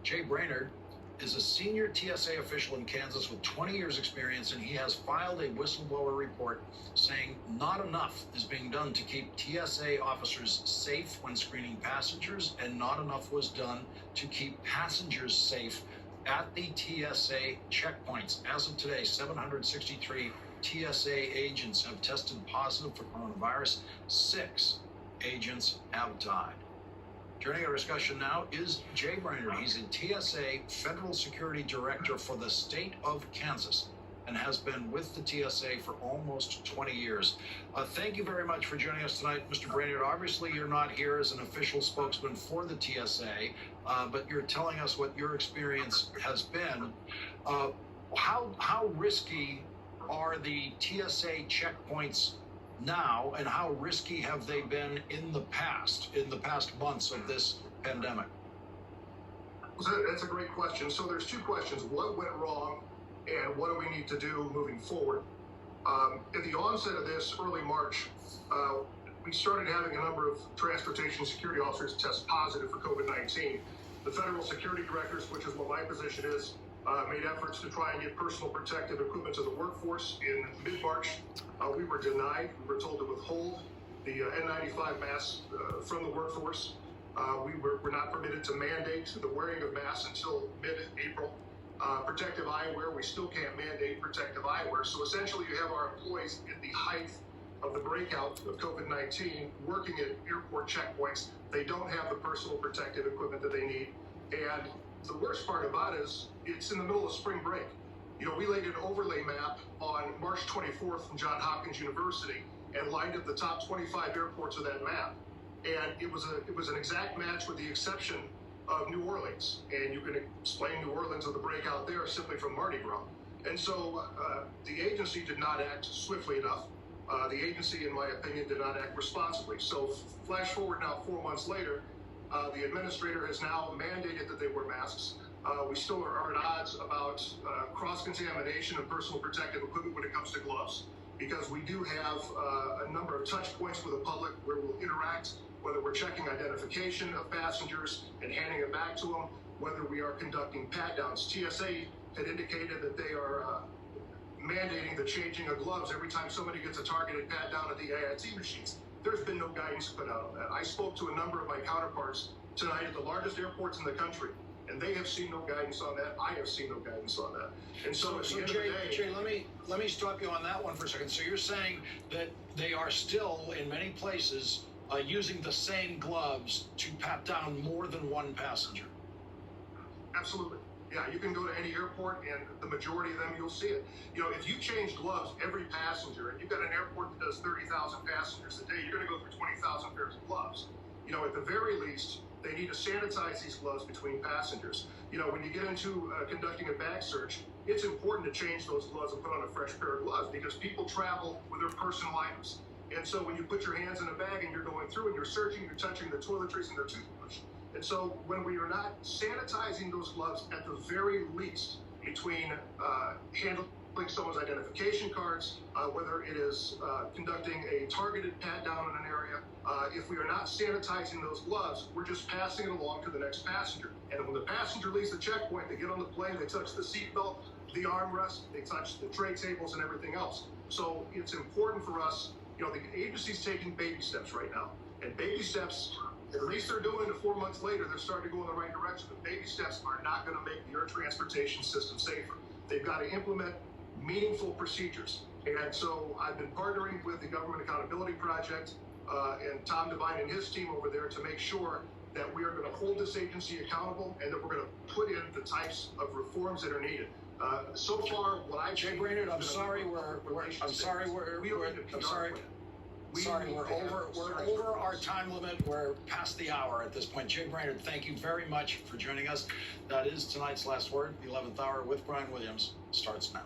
Jay Brainerd is a senior TSA official in Kansas with 20 years experience, and he has filed a whistleblower report saying not enough is being done to keep TSA officers safe when screening passengers, and not enough was done to keep passengers safe at the TSA checkpoints. As of today, 763 TSA agents have tested positive for coronavirus. 6 agents have died. Joining our discussion now is Jay Brainerd. He's a TSA Federal Security Director for the state of Kansas and has been with the TSA for almost 20 years. Thank you very much for joining us tonight, Mr. Brainerd. Obviously, you're not here as an official spokesman for the TSA, but you're telling us what your experience has been. How risky are the TSA checkpoints now, and how risky have they been in the past months of this pandemic? That's a great question. So there's 2 questions. What went wrong, and what do we need to do moving forward? At the onset of this, early March, we started having a number of transportation security officers test positive for COVID-19. The federal security directors, which is what my position is, made efforts to try and get personal protective equipment to the workforce. In mid-March, we were denied. We were told to withhold the N95 masks from the workforce. We were not permitted to mandate the wearing of masks until mid-April. Protective eyewear, we still can't mandate protective eyewear. So essentially, you have our employees at the height of the breakout of COVID-19 working at airport checkpoints. They don't have the personal protective equipment that they need. And the worst part about it is it's in the middle of spring break. You know, we laid an overlay map on March 24th from Johns Hopkins University and lined up the top 25 airports of that map. And it was an exact match with the exception of New Orleans. And you can explain New Orleans of the breakout there simply from Mardi Gras. And so the agency did not act swiftly enough. The agency, in my opinion, did not act responsibly. So flash forward now 4 months later, the administrator has now mandated that they wear masks. We still are at odds about cross-contamination of personal protective equipment when it comes to gloves, because we do have a number of touch points with the public where we'll interact, whether we're checking identification of passengers and handing it back to them, whether we are conducting pat-downs. TSA had indicated that they are mandating the changing of gloves every time somebody gets a targeted pat-down at the AIT machines. There's been no guidance put out on that. I spoke to a number of my counterparts tonight at the largest airports in the country, and they have seen no guidance on that. I have seen no guidance on that. And so Jay, let me stop you on that one for a second. So you're saying that they are still, in many places, using the same gloves to pat down more than one passenger? Absolutely. Yeah, you can go to any airport, and the majority of them, you'll see it. You know, if you change gloves every passenger, and you've got an airport that does 30,000 passengers a day, you're going to go through 20,000 pairs of gloves. You know, at the very least, they need to sanitize these gloves between passengers. You know, when you get into conducting a bag search, it's important to change those gloves and put on a fresh pair of gloves, because people travel with their personal items. And so when you put your hands in a bag and you're going through and you're searching, you're touching the toiletries and their toothbrush. And so when we are not sanitizing those gloves at the very least between handling someone's identification cards, whether it is conducting a targeted pat-down in an area, if we are not sanitizing those gloves, we're just passing it along to the next passenger. And when the passenger leaves the checkpoint, they get on the plane, they touch the seatbelt, the armrest, they touch the tray tables and everything else. So it's important for us, you know, the agency's taking baby steps right now. And baby steps, at least they're doing it 4 months later, they're starting to go in the right direction. But baby steps are not going to make the air transportation system safer. They've got to implement meaningful procedures. And so I've been partnering with the Government Accountability Project and Tom Devine and his team over there to make sure that we are going to hold this agency accountable, and that we're going to put in the types of reforms that are needed. So far, what I've Jay Brainerd, I'm sorry we're over our time limit. We're past the hour at this point. Jay Brainerd, thank you very much for joining us. That is tonight's last word. The 11th hour with Brian Williams starts now.